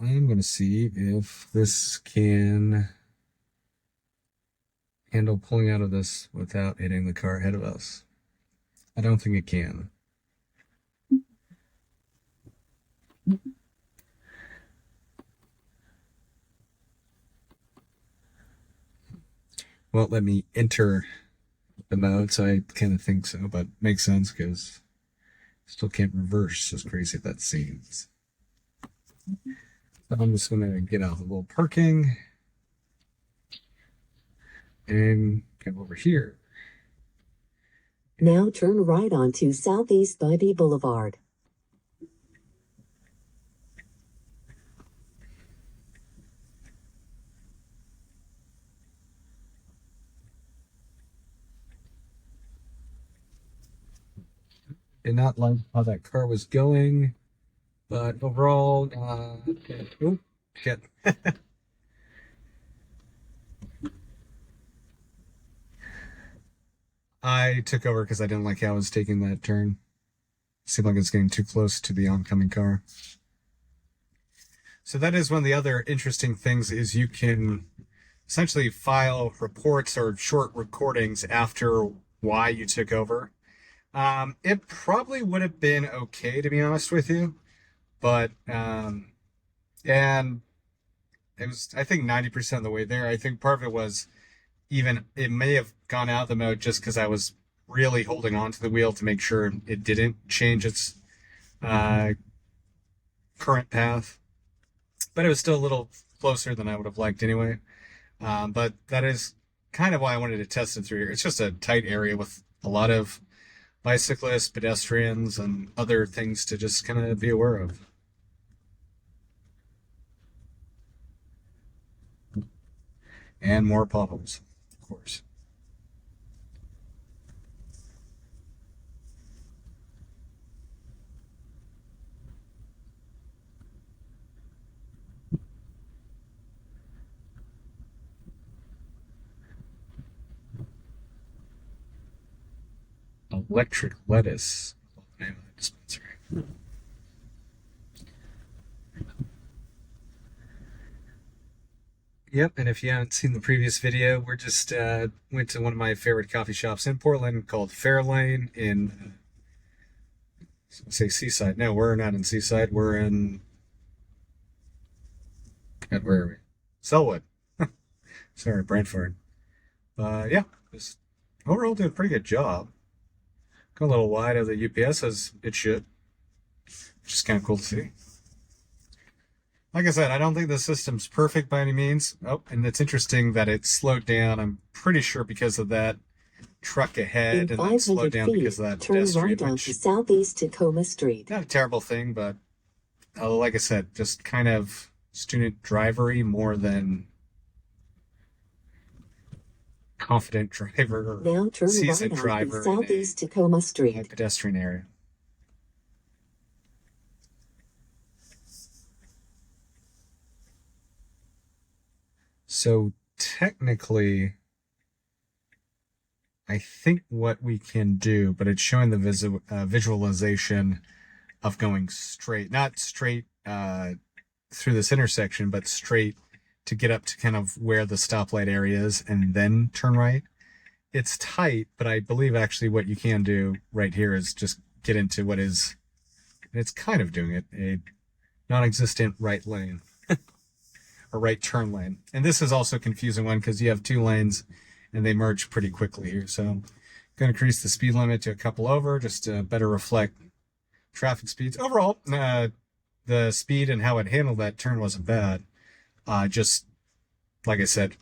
I'm going to see if this can handle pulling out of this without hitting the car ahead of us. I don't think it can. Won't let me enter the mode, so I kind of think so, but makes sense because still can't reverse, as crazy as that seems. So I'm just going to get out of the little parking and come over here. Now turn right onto Southeast Bybee Boulevard. Did not like how that car was going, but overall, shit. I took over because I didn't like how I was taking that turn. Seemed like it's getting too close to the oncoming car. So that is one of the other interesting things is you can essentially file reports or short recordings after why you took over. It probably would have been okay, to be honest with you, but and it was, I think, 90% of the way there. I think part of it was even it may have gone out of the mode just because I was really holding on to the wheel to make sure it didn't change its current path, but it was still a little closer than I would have liked anyway. But that is kind of why I wanted to test it through here. It's just a tight area with a lot of bicyclists, pedestrians, and other things to just kind of be aware of. And more potholes, of course. Electric lettuce. Name of the dispensary. Yep, and if you haven't seen the previous video, we're just went to one of my favorite coffee shops in Portland called Fairlane in, say Seaside. No, we're not in Seaside. We're in, where are we? Sellwood. Sorry, Brantford. Yeah, just overall did a pretty good job. Got a little wide of the UPS as it should, which is kind of cool to see. Like I said, I don't think the system's perfect by any means. Oh, and it's interesting that it slowed down. I'm pretty sure because of that truck ahead, and then slowed down because of that pedestrian. Turn right onto Southeast Tacoma Street. Not a terrible thing, but like I said, just kind of student drivery more than confident driver or now turn seasoned right driver onto Southeast Tacoma Street. In a pedestrian area. So technically, I think what we can do, but it's showing the visualization of going straight, not straight through this intersection, but straight to get up to kind of where the stoplight area is and then turn right. It's tight, but I believe actually what you can do right here is just get into what is, and it's kind of doing it, a non-existent right lane. Or right turn lane. And this is also a confusing one because you have two lanes and they merge pretty quickly here. So I'm going to increase the speed limit to a couple over just to better reflect traffic speeds. Overall, the speed and how it handled that turn wasn't bad. Just like I said,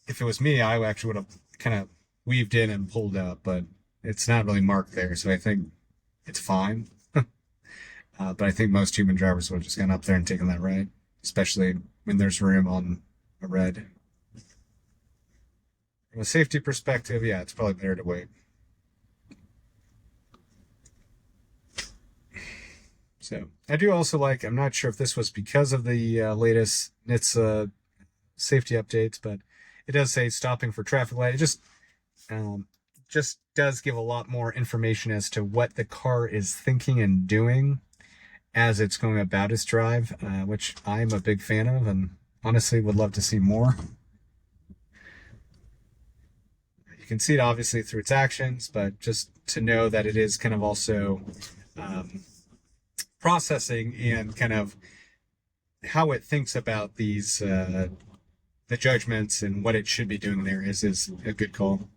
if it was me, I actually would have kind of weaved in and pulled out, but it's not really marked there. So I think it's fine. But I think most human drivers would have just gone up there and taken that right, especially when there's room on a red. From a safety perspective, yeah, it's probably better to wait. So I do also like, I'm not sure if this was because of the latest NHTSA safety updates, but it does say stopping for traffic light. It just does give a lot more information as to what the car is thinking and doing as it's going about its drive, which I'm a big fan of and honestly would love to see more. You can see it obviously through its actions, but just to know that it is kind of also processing and kind of how it thinks about these the judgments and what it should be doing there is a good call.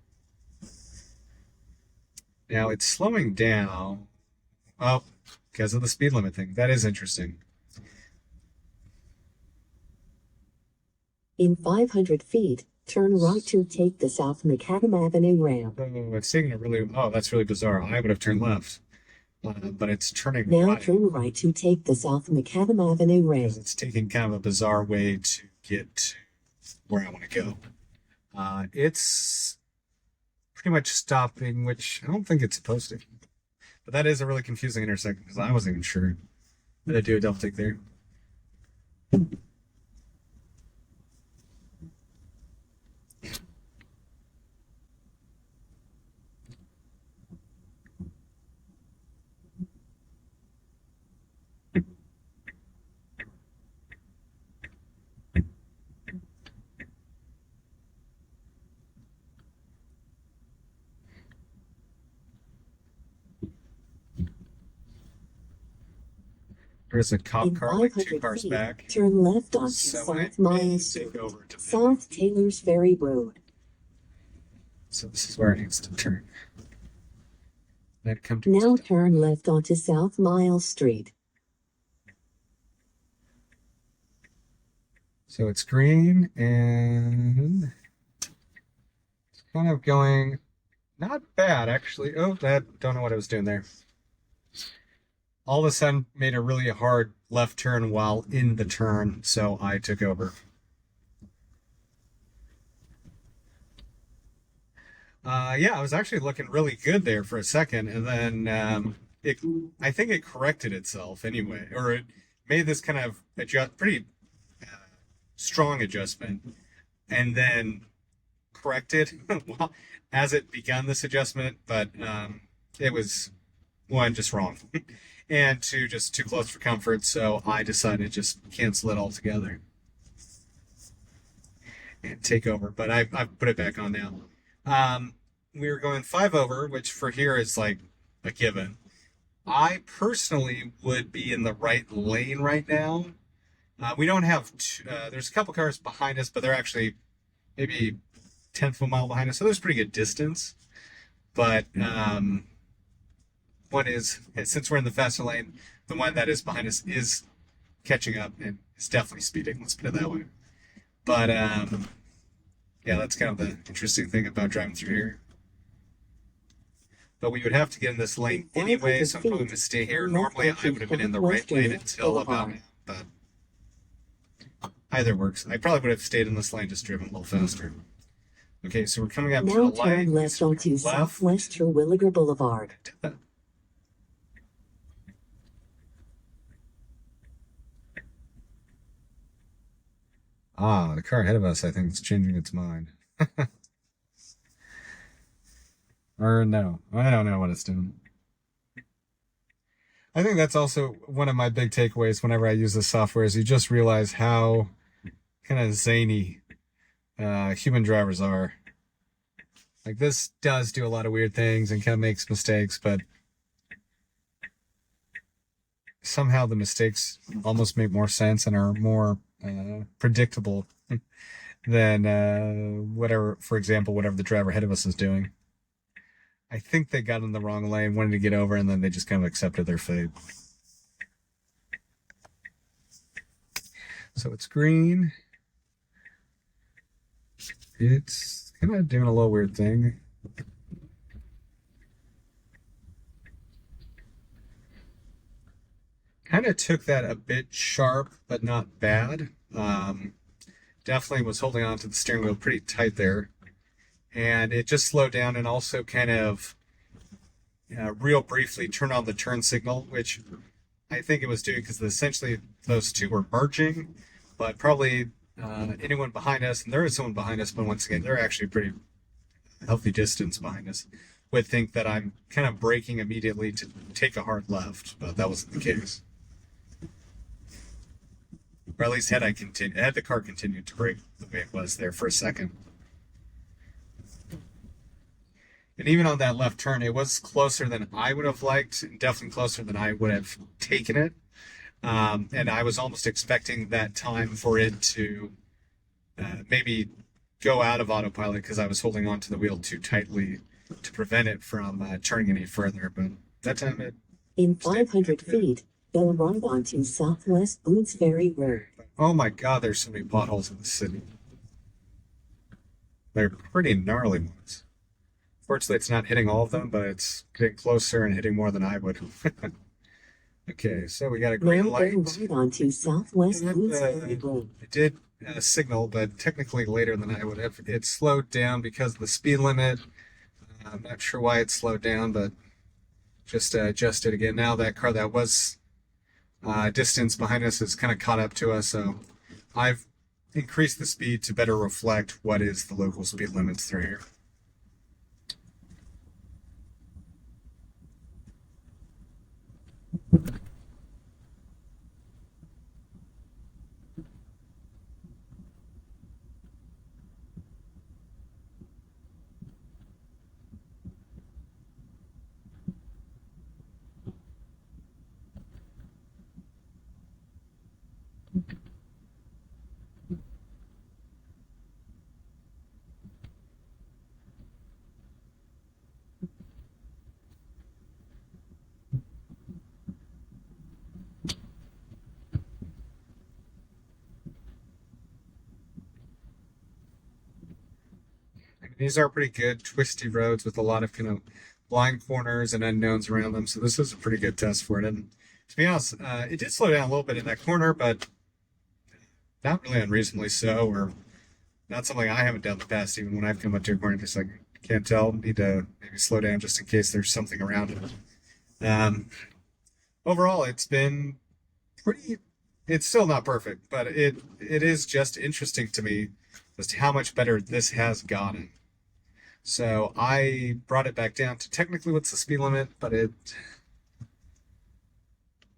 Now it's slowing down. Oh, because of the speed limit thing. That is interesting. In 500 feet, turn right to take the South Macadam Avenue ramp. Oh, it's taking a really. Oh, that's really bizarre. I would have turned left, but it's turning Now right. turn right to take the South Macadam Avenue ramp. It's taking kind of a bizarre way to get to where I want to go. It's pretty much stopping, which I don't think it's supposed to. But that is a really confusing intersection because I wasn't even sure that I do a double take there. There's a cop In car like 2 500 cars feet, back. turn left onto So I South may Miles take Street, over to South Taylor's Ferry Road. So this is where it needs to turn. Then come to Now turn left onto South Miles Street. So it's green and it's kind of going not bad actually. Oh, that don't know what I was doing there. All of a sudden made a really hard left turn while in the turn, so I took over. Yeah, I was actually looking really good there for a second, and then I think it corrected itself anyway, or it made this kind of pretty strong adjustment, and then corrected well, as it began this adjustment, but it was one just wrong, and two just too close for comfort, so I decided to just cancel it altogether and take over. But I've put it back on now. We were going 5 over, which for here is like a given. I personally would be in the right lane right now. We don't have, there's a couple cars behind us, but they're actually maybe 1/10 of a mile behind us, so there's pretty good distance. But one is, since we're in the faster lane, the one that is behind us is catching up and is definitely speeding, let's put it that way. But yeah, that's kind of the interesting thing about driving through here. But we would have to get in this lane anyway, so I'm probably going to stay here. Normally, I would have been in the right lane until about now, but either works. I probably would have stayed in this lane, just driven a little faster. Okay, so we're coming up to the Now light. turn left onto Southwest Terwilliger Boulevard. Ah, the car ahead of us, I think, is changing its mind. Or no, I don't know what it's doing. I think that's also one of my big takeaways whenever I use this software is you just realize how kind of zany human drivers are. Like this does do a lot of weird things and kind of makes mistakes, but somehow the mistakes almost make more sense and are more predictable than whatever, for example, whatever the driver ahead of us is doing. I think they got in the wrong lane, wanted to get over, and then they just kind of accepted their fate. So it's green. It's kind of doing a little weird thing. Kind of took that a bit sharp, but not bad. Definitely was holding on to the steering wheel pretty tight there. And it just slowed down and also kind of real briefly turned on the turn signal, which I think it was doing because essentially those two were merging, but probably anyone behind us, and there is someone behind us, but once again, they're actually pretty healthy distance behind us, would think that I'm kind of braking immediately to take a hard left, but that wasn't the case. or at least had the car continued to brake the way it was there for a second. And even on that left turn, it was closer than I would have liked, definitely closer than I would have taken it. And I was almost expecting that time for it to maybe go out of autopilot because I was holding onto the wheel too tightly to prevent it from turning any further. But that time it... In 500 feet, go right onto Southwest Boots Ferry Road. Oh my God, there's so many potholes in the city. They're pretty gnarly ones. Fortunately, it's not hitting all of them, but it's getting closer and hitting more than I would. Okay, so we got a green Now light. go right onto Southwest Boots Ferry Road. It did signal, but technically later than I would have. It slowed down because of the speed limit. I'm not sure why it slowed down, but just adjusted again. Now that car that was distance behind us has kind of caught up to us, so I've increased the speed to better reflect what is the local speed limits through here. These are pretty good twisty roads with a lot of kind of blind corners and unknowns around them. So this is a pretty good test for it. And to be honest, it did slow down a little bit in that corner, but not really unreasonably so, or not something I haven't done in the past. Even when I've come up to a corner, just like can't tell, need to maybe slow down just in case there's something around it. Overall, it's been pretty. It's still not perfect, but it is just interesting to me as to how much better this has gotten. So I brought it back down to technically what's the speed limit, but it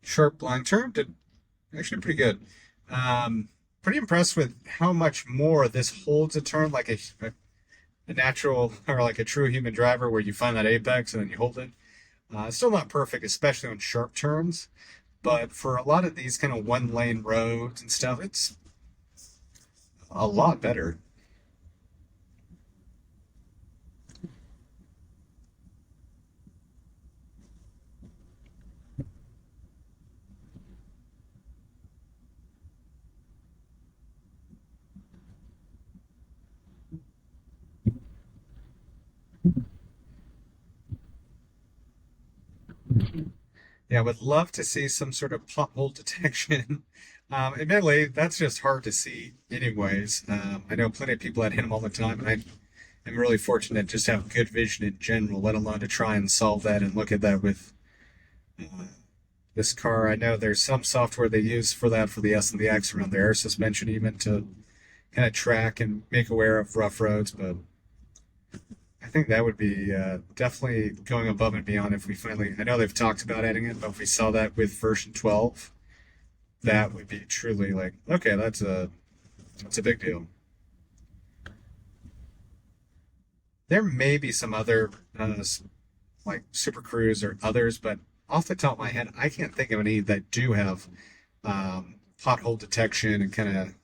sharp blind turn did actually pretty good. Pretty impressed with how much more this holds a turn like a natural or like a true human driver where you find that apex and then you hold it. Still not perfect, especially on sharp turns, but for a lot of these kind of one lane roads and stuff, it's a lot better. Yeah, would love to see some sort of pothole detection. Admittedly, that's just hard to see anyways. I know plenty of people that hit them all the time, and I'm really fortunate just to have good vision in general, let alone to try and solve that and look at that with this car. I know there's some software they use for that for the S and the X around the air suspension even to kind of track and make aware of rough roads, but I think that would be definitely going above and beyond if we finally, I know they've talked about adding it, but if we saw that with version 12, that would be truly like, okay, that's a big deal. There may be some other like Super Cruise or others, but off the top of my head, I can't think of any that do have pothole detection and kind of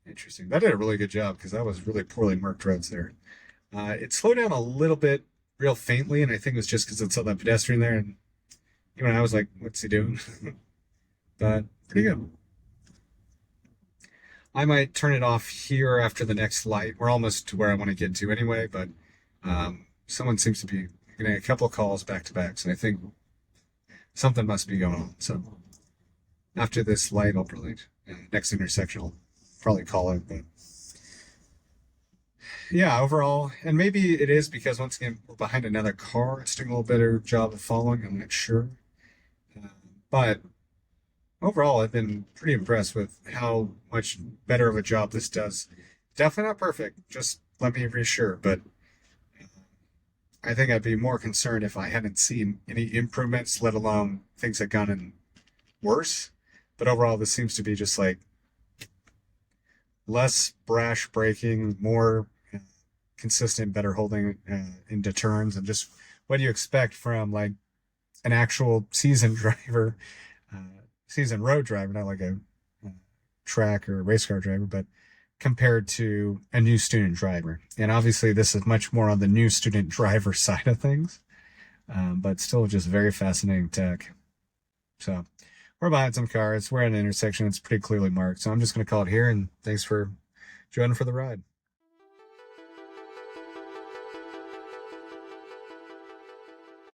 interesting. That did a really good job because that was really poorly marked roads there. It slowed down a little bit, real faintly, and I think it was just because it saw that pedestrian there, and even I was like, "What's he doing?" But pretty good. I might turn it off here after the next light. We're almost to where I want to get to anyway, but someone seems to be getting a couple of calls back to back, so I think something must be going on. So after this light, I'll probably next intersection, I'll probably call it, but. Yeah, overall, and maybe it is because once again we're behind another car. It's doing a little better job of following. I'm not sure, but overall, I've been pretty impressed with how much better of a job this does. Definitely not perfect. Just let me reassure, but I think I'd be more concerned if I hadn't seen any improvements, let alone things that gotten worse. But overall, this seems to be just like less brash braking, more consistent, better holding into turns, and just what do you expect from like an actual seasoned driver, seasoned road driver, not like a track or a race car driver, but compared to a new student driver. And obviously, this is much more on the new student driver side of things, but still just very fascinating tech. So we're behind some cars. We're at an intersection. It's pretty clearly marked. So I'm just going to call it here. And thanks for joining for the ride.